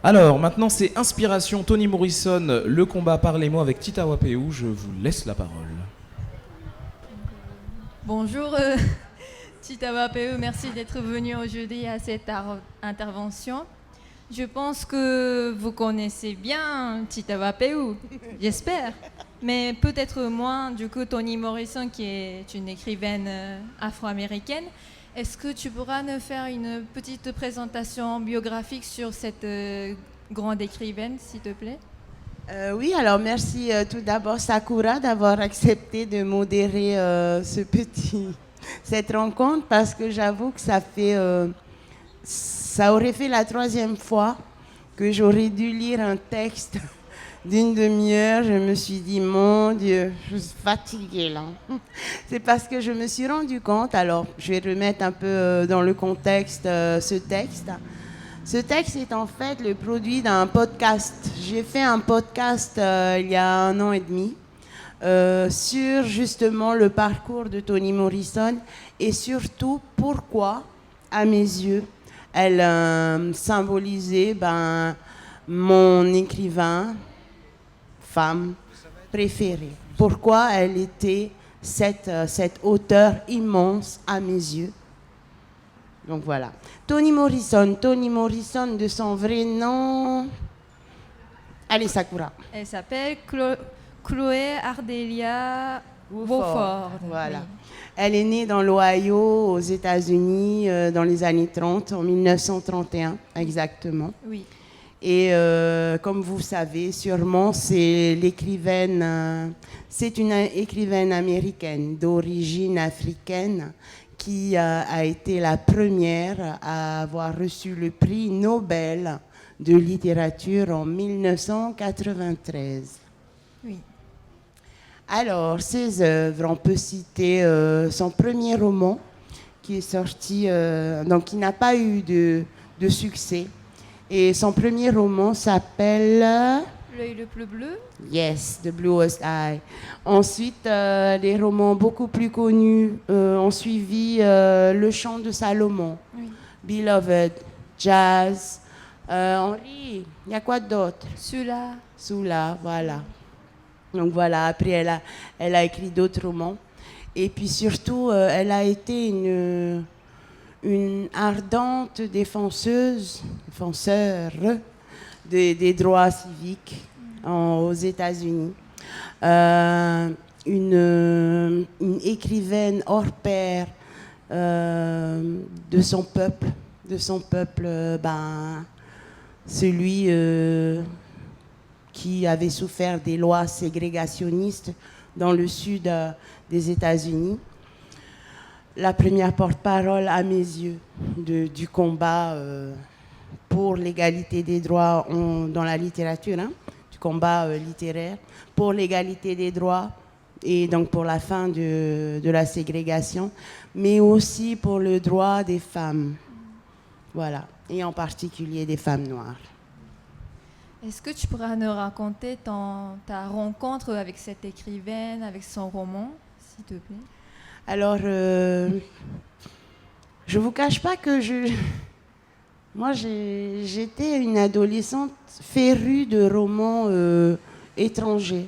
Alors, maintenant, c'est Inspiration Toni Morrison, le combat par les mots avec Tita Wapeu. Je vous laisse la parole. Bonjour, Tita Wapeu, merci d'être venu aujourd'hui à cette intervention. Je pense que vous connaissez bien Tita Wapeu, j'espère. Mais peut-être moins, du coup, Toni Morrison, qui est une écrivaine afro-américaine. Est-ce que tu pourras nous faire une petite présentation biographique sur cette grande écrivaine, s'il te plaît? Oui, alors merci tout d'abord Sakura d'avoir accepté de modérer cette rencontre parce que j'avoue que ça aurait fait la 3e fois que j'aurais dû lire un texte d'une demi-heure. Je me suis dit, mon Dieu, je suis fatiguée là. C'est parce que je me suis rendu compte, alors je vais remettre un peu dans le contexte ce texte. Ce texte est en fait le produit d'un podcast. J'ai fait un podcast il y a 1 an et demi sur justement le parcours de Toni Morrison et surtout pourquoi, à mes yeux, elle symbolisait mon écrivain, femme préférée. Pourquoi elle était cette auteure immense à mes yeux. Donc voilà. Toni Morrison de son vrai nom. Allez, Sakura. Elle s'appelle Chloé Ardelia Wofford. Voilà. Oui. Elle est née dans l'Ohio, aux États-Unis, dans les années 30, en 1931 exactement. Oui. Et comme vous savez, sûrement, c'est une écrivaine américaine d'origine africaine qui a été la première à avoir reçu le prix Nobel de littérature en 1993. Oui. Alors, ses œuvres, on peut citer son premier roman qui est sorti, donc qui n'a pas eu de succès. Et son premier roman s'appelle... L'œil le plus bleu. Yes, The Bluest Eye. Ensuite, des romans beaucoup plus connus ont suivi Le Chant de Salomon, Oui. Beloved, Jazz. Henri, il y a quoi d'autre? Sula, voilà. Donc voilà, après elle a écrit d'autres romans. Et puis surtout, elle a été une ardente défenseur des droits civiques aux États-Unis. Une écrivaine hors pair de son peuple, celui qui avait souffert des lois ségrégationnistes dans le sud des États-Unis. La première porte-parole, à mes yeux, du combat pour l'égalité des droits dans la littérature, du combat littéraire, pour l'égalité des droits et donc pour la fin de la ségrégation, mais aussi pour le droit des femmes. Voilà, et en particulier des femmes noires. Est-ce que tu pourras nous raconter ta rencontre avec cette écrivaine, avec son roman, s'il te plaît? Alors, je ne vous cache pas que moi, j'étais une adolescente férue de romans étrangers.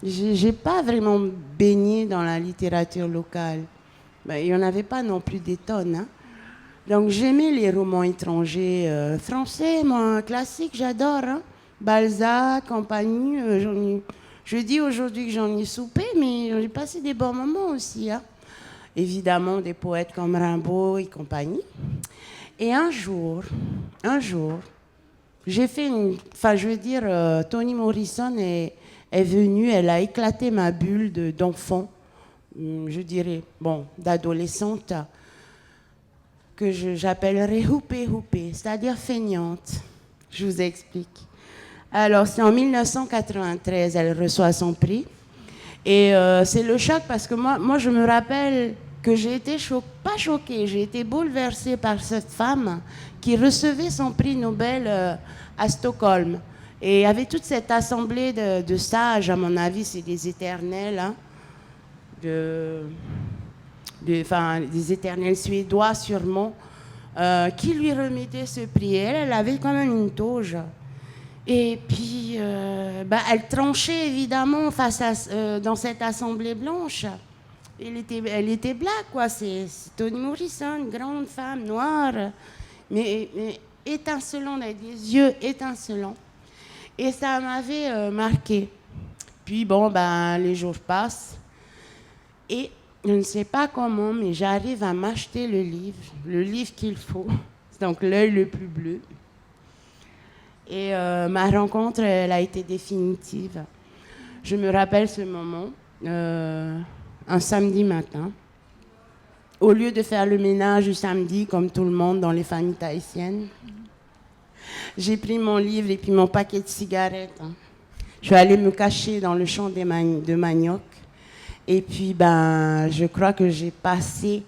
Je n'ai pas vraiment baigné dans la littérature locale. Il n'y en avait pas non plus des tonnes. Hein. Donc, j'aimais les romans étrangers. Français, moi, classique, j'adore. Hein. Balzac, compagnie. Je dis aujourd'hui que j'en ai soupé, mais j'ai passé des bons moments aussi. Hein. Évidemment, des poètes comme Rimbaud et compagnie. Et un jour, j'ai fait Toni Morrison est venue, elle a éclaté ma bulle d'enfant, je dirais, d'adolescente, que j'appellerais houpé, c'est-à-dire feignante. Je vous explique. Alors, c'est en 1993, elle reçoit son prix. Et c'est le choc parce que moi je me rappelle que j'ai été pas choquée, j'ai été bouleversée par cette femme qui recevait son prix Nobel à Stockholm. Et il y avait toute cette assemblée de sages, à mon avis, c'est des éternels, hein, des éternels suédois sûrement, qui lui remettait ce prix. Elle avait quand même une toge. Et puis, elle tranchait évidemment dans cette assemblée blanche. Elle était black, quoi. C'est Toni Morrison, une grande femme noire, mais étincelante, avec des yeux étincelants. Et ça m'avait marqué. Puis les jours passent. Et je ne sais pas comment, mais j'arrive à m'acheter le livre qu'il faut. Donc, L'œil le plus bleu. Et ma rencontre, elle a été définitive. Je me rappelle ce moment, un samedi matin. Au lieu de faire le ménage du samedi, comme tout le monde dans les familles tahitiennes, j'ai pris mon livre et puis mon paquet de cigarettes. Je suis allée me cacher dans le champ de manioc. Et puis, je crois que j'ai passé,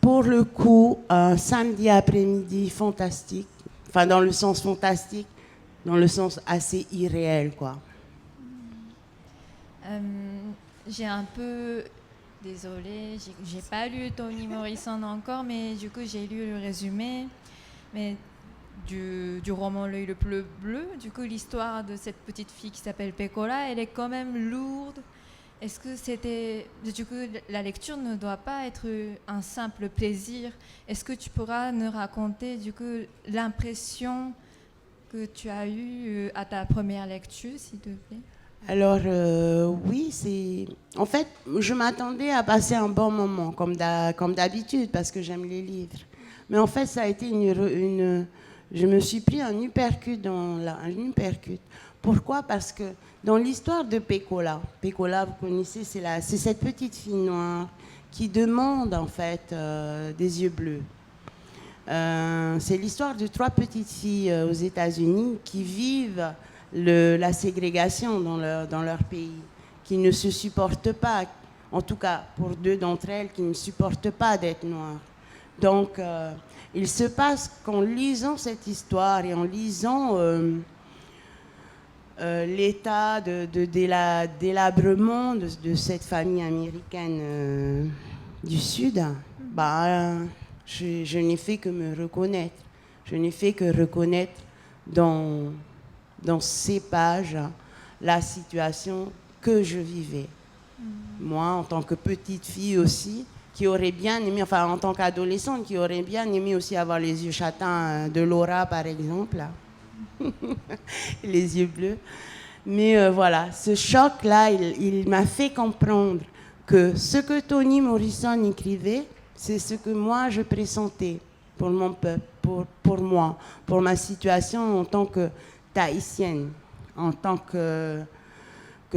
pour le coup, un samedi après-midi fantastique. Enfin, dans le sens fantastique, dans le sens assez irréel, quoi. J'ai un peu... Désolée, j'ai pas lu Toni Morrison encore, mais du coup, j'ai lu le résumé du roman L'œil le plus bleu. Du coup, l'histoire de cette petite fille qui s'appelle Pecola, elle est quand même lourde. Est-ce que du coup, la lecture ne doit pas être un simple plaisir? Est-ce que tu pourras nous raconter, du coup, l'impression que tu as eue à ta première lecture, s'il te plaît? Alors, oui, en fait, je m'attendais à passer un bon moment, comme d'habitude, parce que j'aime les livres. Mais en fait, ça a été je me suis pris un uppercut un uppercut. Pourquoi? Parce que dans l'histoire de Pecola, vous connaissez, c'est cette petite fille noire qui demande, en fait, des yeux bleus. C'est l'histoire de 3 petites filles aux États-Unis qui vivent la ségrégation dans leur pays, qui ne se supportent pas, en tout cas pour 2 d'entre elles, qui ne supportent pas d'être noires. Donc, il se passe qu'en lisant cette histoire et en lisant l'état délabrement de cette famille américaine du Sud, je n'ai fait que me reconnaître. Je n'ai fait que reconnaître dans ces pages la situation que je vivais. Moi, en tant que petite fille aussi, qui aurait bien aimé, enfin en tant qu'adolescente, qui aurait bien aimé aussi avoir les yeux châtains de Laura, par exemple, les yeux bleus. Mais voilà, ce choc-là, il m'a fait comprendre que ce que Toni Morrison écrivait, c'est ce que moi je pressentais pour mon peuple, pour moi, pour ma situation en tant que tahitienne, en tant que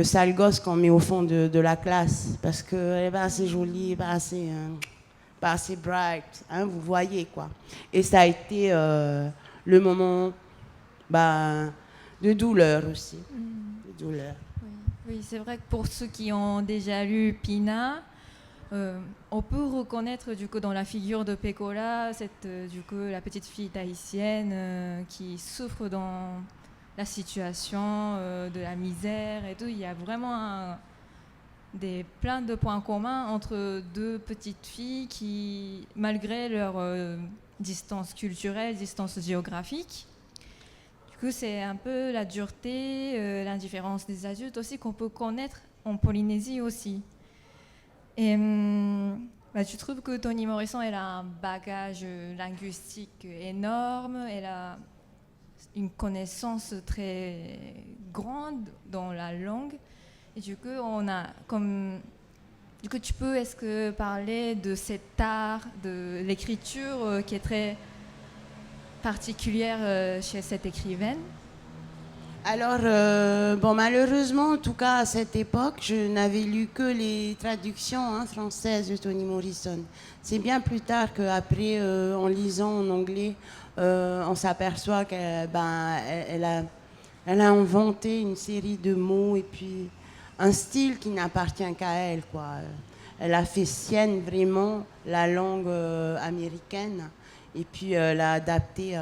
sale gosse qu'on met au fond de la classe, parce qu'elle n'est pas assez jolie, pas assez bright, hein, vous voyez, quoi. Et ça a été le moment de douleur aussi. De douleur. Oui, c'est vrai que pour ceux qui ont déjà lu Pina, on peut reconnaître du coup dans la figure de Pecola la petite fille tahitienne qui souffre dans la situation de la misère et tout. Il y a vraiment plein de points communs entre 2 petites filles qui, malgré leur distance culturelle, distance géographique, du coup c'est un peu la dureté, l'indifférence des adultes aussi qu'on peut connaître en Polynésie aussi. Et tu trouves que Toni Morrison, elle a un bagage linguistique énorme, elle a une connaissance très grande dans la langue. Et du coup, tu peux parler de cet art de l'écriture qui est très particulière chez cette écrivaine? Alors, malheureusement, en tout cas à cette époque, je n'avais lu que les traductions françaises de Toni Morrison. C'est bien plus tard qu'après, en lisant en anglais, on s'aperçoit qu'elle a inventé une série de mots et puis un style qui n'appartient qu'à elle, quoi. Elle a fait sienne vraiment la langue américaine et puis l'a adaptée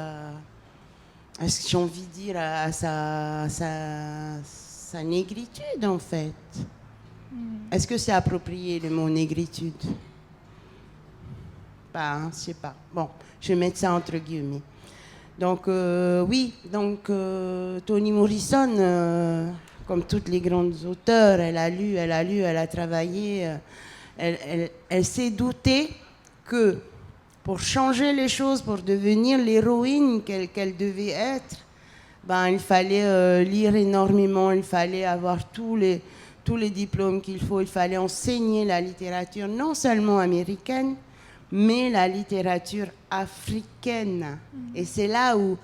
j'ai envie de dire, à sa négritude, en fait. Est-ce que c'est approprié, le mot négritude? pas, hein, je sais pas. Bon, je vais mettre ça entre guillemets. Donc oui, donc Toni Morrison, comme toutes les grandes auteurs, elle a travaillé, elle s'est doutée que pour changer les choses, pour devenir l'héroïne qu'elle devait être, ben, il fallait lire énormément, il fallait avoir tous les diplômes qu'il faut, il fallait enseigner la littérature, non seulement américaine, mais la littérature africaine. Et c'est là où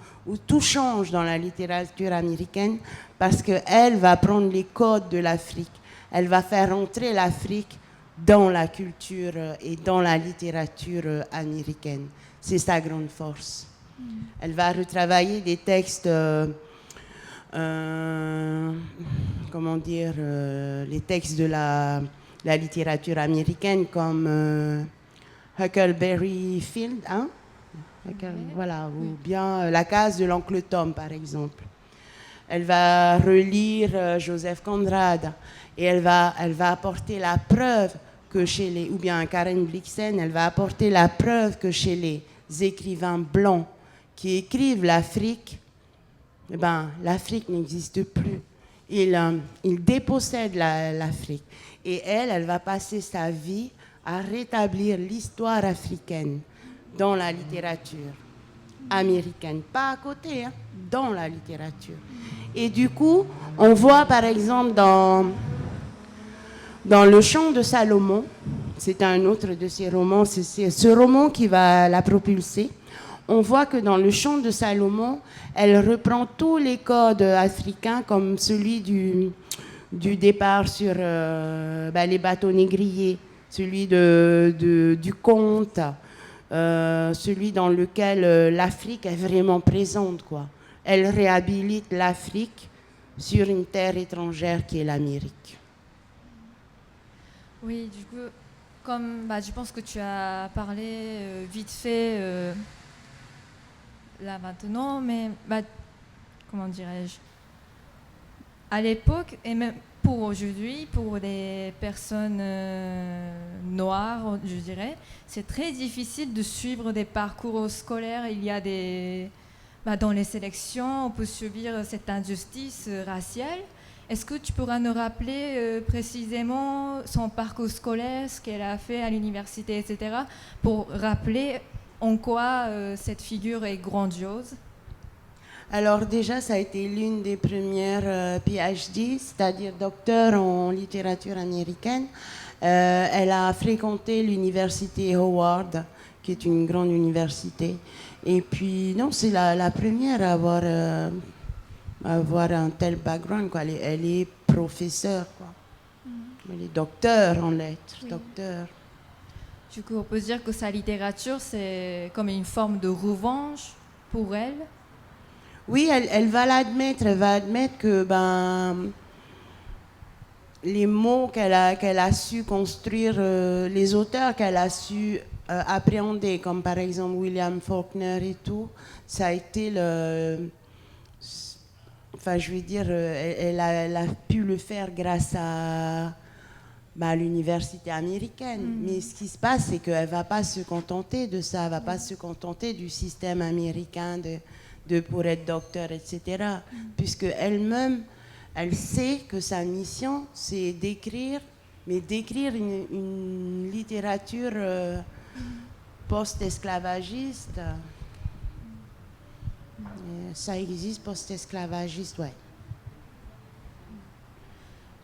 tout change dans la littérature américaine, parce qu'elle va prendre les codes de l'Afrique. Elle va faire entrer l'Afrique dans la culture et dans la littérature américaine. C'est sa grande force. Elle va retravailler des textes, comment dire, les textes de la littérature américaine comme Huckleberry Field, hein? Voilà, ou bien La case de l'oncle Tom, par exemple. Elle va relire Joseph Conrad et elle va apporter la preuve que chez les, ou bien Karen Blixen, elle va apporter la preuve que chez les écrivains blancs qui écrivent l'Afrique, eh ben, l'Afrique n'existe plus. Ils dépossèdent l'Afrique. Et elle va passer sa vie à rétablir l'histoire africaine dans la littérature américaine. Pas à côté, hein, dans la littérature. Et du coup, on voit par exemple dans Le Chant de Salomon, c'est un autre de ses romans, c'est ce roman qui va la propulser. On voit que dans Le Chant de Salomon, elle reprend tous les codes africains, comme celui du départ sur les bateaux négriers, celui du conte, celui dans lequel l'Afrique est vraiment présente, quoi. Elle réhabilite l'Afrique sur une terre étrangère qui est l'Amérique. Oui, du coup, comme je pense que tu as parlé vite fait là maintenant, mais comment dirais-je, à l'époque et même pour aujourd'hui, pour les personnes noires, je dirais, c'est très difficile de suivre des parcours scolaires. Il y a dans les sélections, on peut subir cette injustice raciale. Est-ce que tu pourras nous rappeler précisément son parcours scolaire, ce qu'elle a fait à l'université, etc., pour rappeler en quoi cette figure est grandiose? Alors déjà, ça a été l'une des premières PhD, c'est-à-dire docteur en littérature américaine. Elle a fréquenté l'université Howard, qui est une grande université. Et puis, non, c'est la première à avoir un tel background, quoi. Elle est professeure, quoi. Elle est docteur en lettres, oui. Docteur. Du coup, on peut dire que sa littérature, c'est comme une forme de revanche pour elle. Oui, elle va l'admettre. Elle va admettre que les mots qu'elle a su construire, les auteurs qu'elle a su appréhender, comme par exemple William Faulkner et tout, ça a été enfin, je veux dire, elle a pu le faire grâce à l'université américaine. Mais ce qui se passe, c'est qu'elle ne va pas se contenter de ça, elle ne va pas se contenter du système américain pour être docteur, etc. Puisque elle-même, elle sait que sa mission, c'est d'écrire, mais d'écrire une littérature post-esclavagiste. Ça existe, post-esclavagiste, ouais.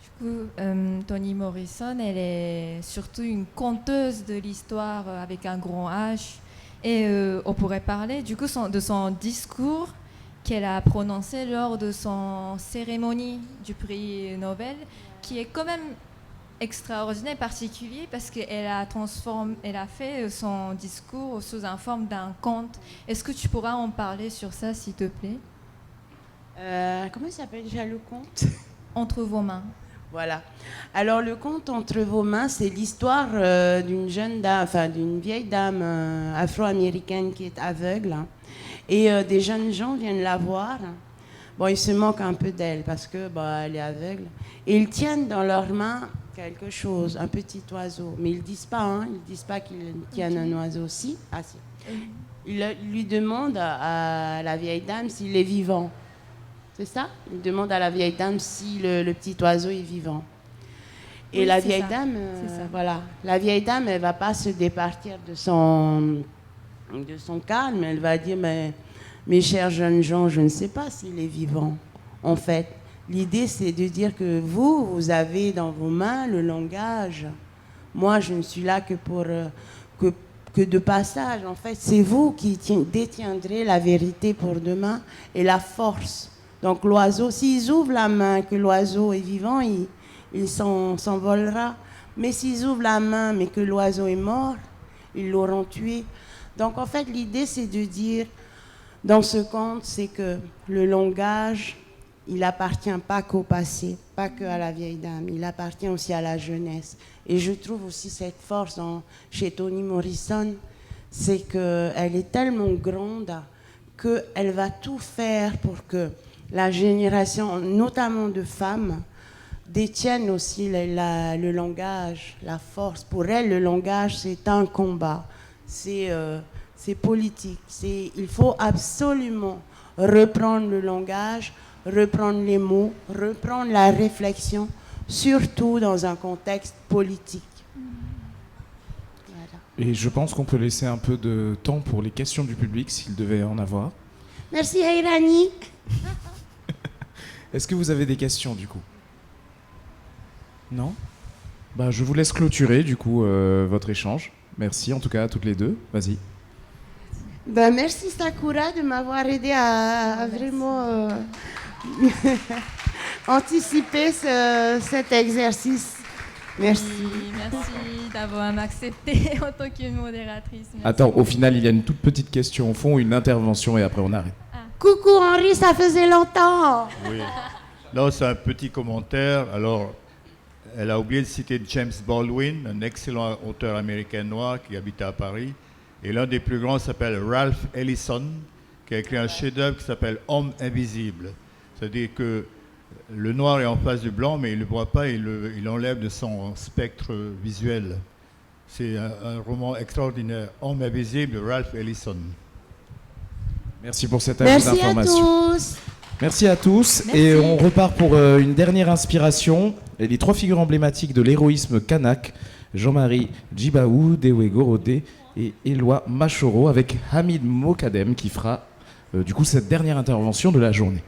Du coup, Toni Morrison, elle est surtout une conteuse de l'histoire avec un grand H. Et on pourrait parler du coup de son discours qu'elle a prononcé lors de son cérémonie du prix Nobel, qui est quand même extraordinaire, particulier, parce qu'elle a fait son discours sous la forme d'un conte. Est-ce que tu pourras en parler sur ça, s'il te plaît? Comment il s'appelle déjà le conte? Entre vos mains. Voilà. Alors le conte Entre vos mains, c'est l'histoire d'une jeune dame, enfin d'une vieille dame afro-américaine qui est aveugle, hein, et des jeunes gens viennent la voir. Bon, ils se moquent un peu d'elle parce que elle est aveugle, et ils tiennent dans leurs mains quelque chose, un petit oiseau. Mais ils ne disent pas, hein, ils disent pas qu'ils tiennent un oiseau aussi. Ah, si. Il lui demande à la vieille dame s'il est vivant. C'est ça? Il demande à la vieille dame si le petit oiseau est vivant. Et oui, la vieille dame, voilà, la vieille dame, elle va pas se départir de son calme. Elle va dire, mais mes chers jeunes gens, je ne sais pas s'il est vivant. En fait, l'idée, c'est de dire que vous avez dans vos mains le langage. Moi, je ne suis là que pour que de passage. En fait, c'est vous qui détiendrez la vérité pour demain et la force. Donc l'oiseau, s'ils ouvrent la main, que l'oiseau est vivant, il s'envolera. Mais s'ils ouvrent la main, mais que l'oiseau est mort, ils l'auront tué. Donc en fait, l'idée, c'est de dire, dans ce conte, c'est que le langage, il appartient pas qu'au passé, pas qu'à la vieille dame, il appartient aussi à la jeunesse. Et je trouve aussi cette force chez Toni Morrison, c'est qu'elle est tellement grande qu'elle va tout faire pour que la génération, notamment de femmes, détiennent aussi le langage, la force. Pour elle, le langage, c'est un combat, c'est politique. Il faut absolument reprendre le langage, reprendre les mots, reprendre la réflexion, surtout dans un contexte politique. Voilà. Et je pense qu'on peut laisser un peu de temps pour les questions du public, s'il devait en avoir. Merci Hayrani. Est-ce que vous avez des questions, du coup? Non? Bah, je vous laisse clôturer, du coup, votre échange. Merci, en tout cas, à toutes les deux. Vas-y. Ben, merci Sakura de m'avoir aidé à vraiment anticiper cet exercice. Merci. Oui, merci d'avoir accepté en tant que modératrice. Merci. Attends, au final, il y a une toute petite question au fond, une intervention, et après on arrête. Coucou Henri, ça faisait longtemps. Oui. Là, c'est un petit commentaire. Alors, elle a oublié de citer James Baldwin, un excellent auteur américain noir qui habitait à Paris. Et l'un des plus grands s'appelle Ralph Ellison, qui a écrit un chef-d'œuvre qui s'appelle Homme invisible. C'est-à-dire que le noir est en face du blanc, mais il ne le voit pas, il l'enlève de son spectre visuel. C'est un roman extraordinaire, Homme invisible, de Ralph Ellison. Merci pour cette avis d'information. Tous. Merci à tous. Merci. Et on repart pour une dernière inspiration. Et les trois figures emblématiques de l'héroïsme kanak, Jean-Marie Djibaou, Dewe Gorodé et Éloi Machoro, avec Hamid Mokadem qui fera du coup cette dernière intervention de la journée.